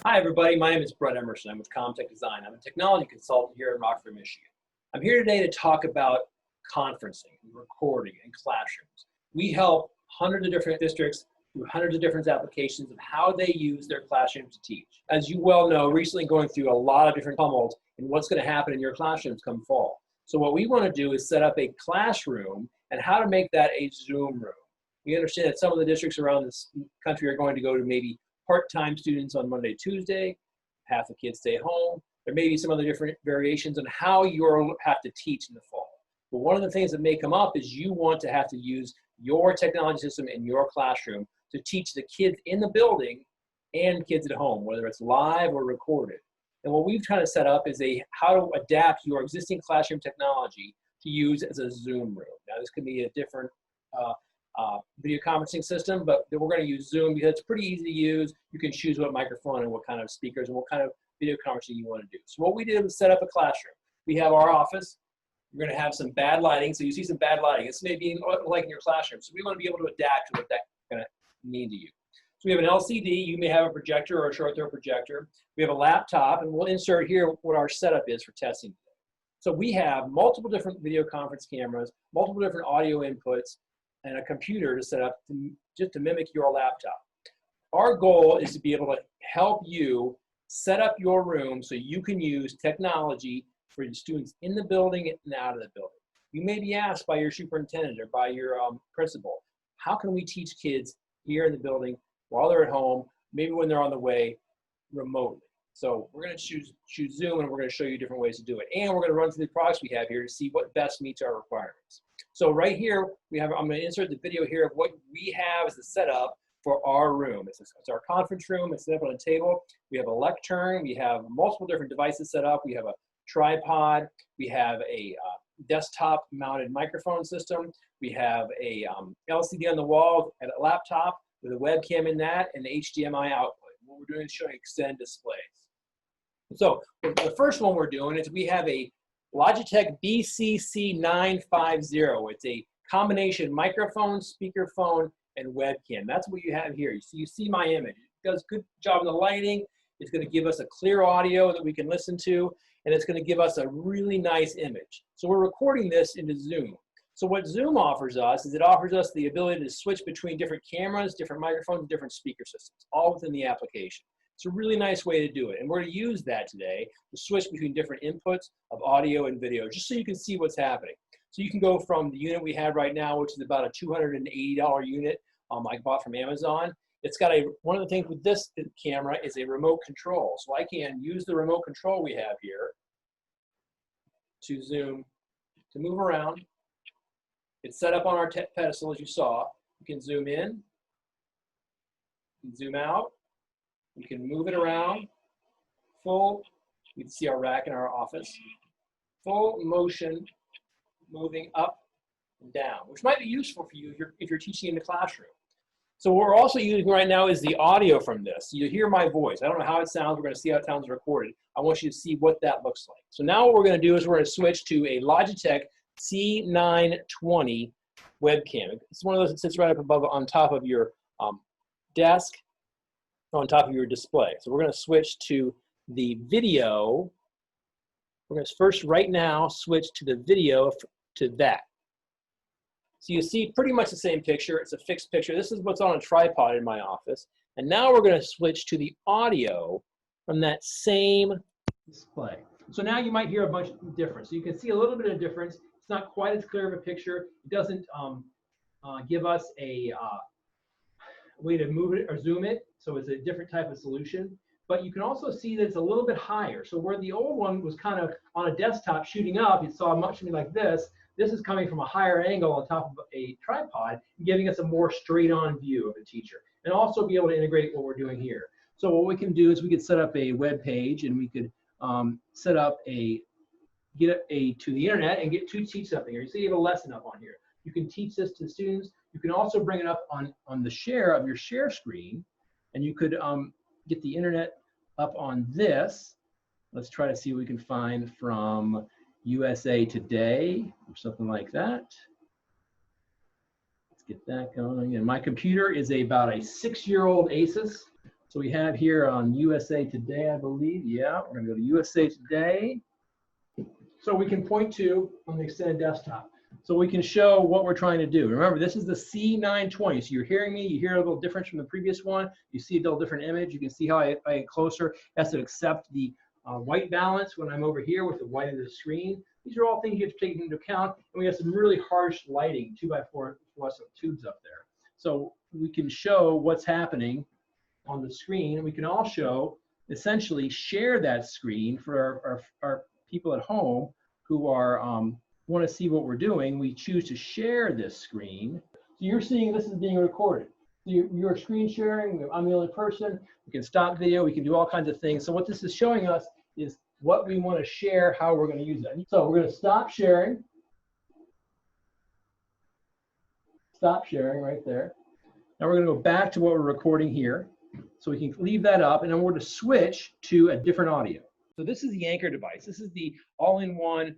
Hi everybody, my name is Bret Emerson. I'm with Comtech Design. I'm a technology consultant here in Rockford, Michigan. I'm here today to talk about conferencing, recording, and classrooms. We help hundreds of different districts through hundreds of different applications of how they use their classrooms to teach. As you well know, recently going through a lot of different tumult in what's going to happen in your classrooms come fall. So what we want to do is set up a classroom and how to make that a Zoom room. We understand that some of the districts around this country are going to go to maybe part-time students on Monday, Tuesday, half the kids stay home. There may be some other different variations on how you'll have to teach in the fall. But one of the things that may come up is you want to have to use your technology system in your classroom to teach the kids in the building and kids at home, whether it's live or recorded. And what we've kind of set up is how to adapt your existing classroom technology to use as a Zoom room. Now this could be a different video conferencing system, but we're going to use Zoom because it's pretty easy to use. You can choose what microphone and what kind of speakers and what kind of video conferencing you want to do. So what we did was set up a classroom. We have our office. We're going to have some bad lighting. So you see some bad lighting. This may be like in your classroom. So we want to be able to adapt to what that's going to mean to you. So we have an LCD. You may have a projector or a short throw projector. We have a laptop, and we'll insert here what our setup is for testing today. So we have multiple different video conference cameras, multiple different audio inputs, and a computer to set up just to mimic your laptop. Our goal is to be able to help you set up your room so you can use technology for the students in the building and out of the building. You may be asked by your superintendent or by your principal, how can we teach kids here in the building while they're at home, maybe when they're on the way remotely? So we're going to choose Zoom, and we're going to show you different ways to do it. And we're going to run through the products we have here to see what best meets our requirements. So right here, I'm going to insert the video here of what we have as the setup for our room. It's our conference room. It's set up on a table. We have a lectern. We have multiple different devices set up. We have a tripod. We have a desktop mounted microphone system. We have a LCD on the wall and a laptop with a webcam in that and the HDMI output. What we're doing is showing extend displays. So the first one we're doing is we have a Logitech BCC950. It's a combination microphone, speakerphone, and webcam. That's what you have here. You see my image. It does a good job in the lighting. It's going to give us a clear audio that we can listen to, and it's going to give us a really nice image. So we're recording this into Zoom. So what Zoom offers us is it offers us the ability to switch between different cameras, different microphones, different speaker systems, all within the application. It's a really nice way to do it. And we're going to use that today to switch between different inputs of audio and video, just so you can see what's happening. So you can go from the unit we have right now, which is about a $280 unit I bought from Amazon. It's got one of the things with this camera is a remote control. So I can use the remote control we have here to zoom, to move around. It's set up on our pedestal, as you saw. You can zoom in, you can zoom out. You can move it around, you can see our rack in our office, full motion, moving up and down, which might be useful for you if you're teaching in the classroom. So what we're also using right now is the audio from this. You hear my voice. I don't know how it sounds. We're going to see how it sounds recorded. I want you to see what that looks like. So now what we're going to do is we're going to switch to a Logitech C920 webcam. It's one of those that sits right up above on top of your desk, on top of your display. So we're going to switch to the video. We're going to first right now switch to the video to that. So you see pretty much the same picture. It's a fixed picture. This is what's on a tripod in my office. And now we're going to switch to the audio from that same display. So now you might hear a bunch of difference. So you can see a little bit of difference. It's not quite as clear of a picture. It doesn't give us a way to move it or zoom it, so it's a different type of solution. But you can also see that it's a little bit higher. So where the old one was kind of on a desktop shooting up, you saw something like this. This is coming from a higher angle on top of a tripod, giving us a more straight-on view of the teacher, and also be able to integrate what we're doing here. So what we can do is we could set up a web page, and we could set up to the internet and teach something. Or you see you have a lesson up on here. You can teach this to the students. You can also bring it up on the share of your share screen, and you could get the internet up on this. Let's try to see what we can find from USA Today or something like that. Let's get that going. And my computer is about a 6-year-old Asus. So we have here on USA Today, I believe. Yeah, we're going to go to USA Today. So we can point to on the extended desktop. So we can show what we're trying to do. Remember, this is the C920. So you're hearing me, you hear a little difference from the previous one. You see a little different image. You can see how I get closer. It has to accept the white balance when I'm over here with the white of the screen. These are all things you have to take into account. And we have some really harsh lighting, 2x4 fluorescent tubes up there. So we can show what's happening on the screen. And we can also essentially share that screen for our people at home who are want to see what we're doing. We choose to share this screen. So you're seeing this is being recorded. So you're screen sharing. I'm the only person. We can stop video. We can do all kinds of things. So what this is showing us is what we want to share, how we're going to use it. So we're going to stop sharing. Stop sharing right there. Now we're going to go back to what we're recording here. So we can leave that up, and then we're going to switch to a different audio. So this is the Anker device. This is the all-in-one,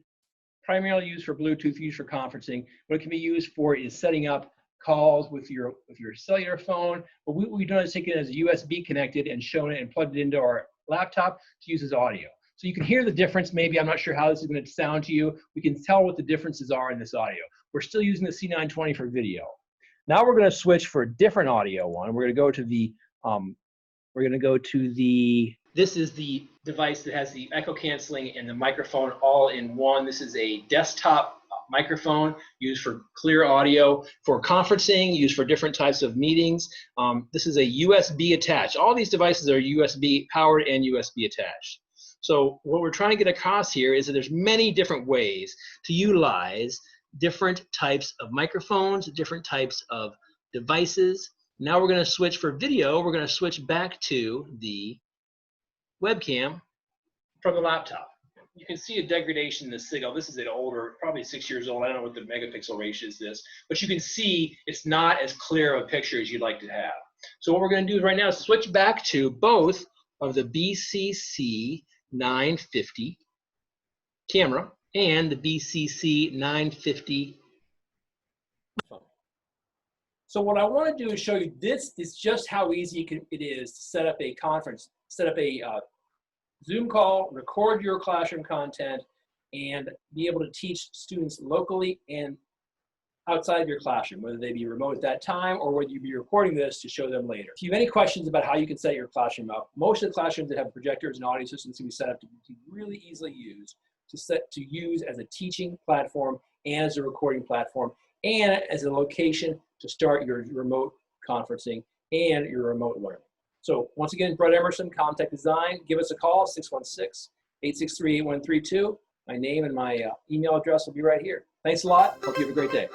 primarily used for Bluetooth, used for conferencing. What it can be used for is setting up calls with your cellular phone. But what we've done is taken it as USB connected and shown it and plugged it into our laptop to use as audio. So you can hear the difference. Maybe I'm not sure how this is going to sound to you. We can tell what the differences are in this audio. We're still using the C920 for video. Now we're going to switch for a different audio one. We're going to go to the this is the device that has the echo canceling and the microphone all in one. This is a desktop microphone used for clear audio, for conferencing, used for different types of meetings. This is a USB attached. All these devices are USB powered and USB attached. So what we're trying to get across here is that there's many different ways to utilize different types of microphones, different types of devices. Now we're going to switch for video. We're going to switch back to the webcam from the laptop. You can see a degradation in the signal. This is an older, probably 6 years old. I don't know what the megapixel ratio is this, but you can see it's not as clear of a picture as you'd like to have. So what we're going to do right now is switch back to both of the BCC950 camera and the BCC950 phone. So what I want to do is show you this is just how easy it is to set up a conference, set up a Zoom call, record your classroom content, and be able to teach students locally and outside of your classroom, whether they be remote at that time or whether you be recording this to show them later. If you have any questions about how you can set your classroom up, most of the classrooms that have projectors and audio systems can be set up to really easily use, to use as a teaching platform and as a recording platform and as a location to start your remote conferencing and your remote learning. So once again, Bret Emerson, Comtech Design. Give us a call, 616-863-8132. My name and my email address will be right here. Thanks a lot. Hope you have a great day.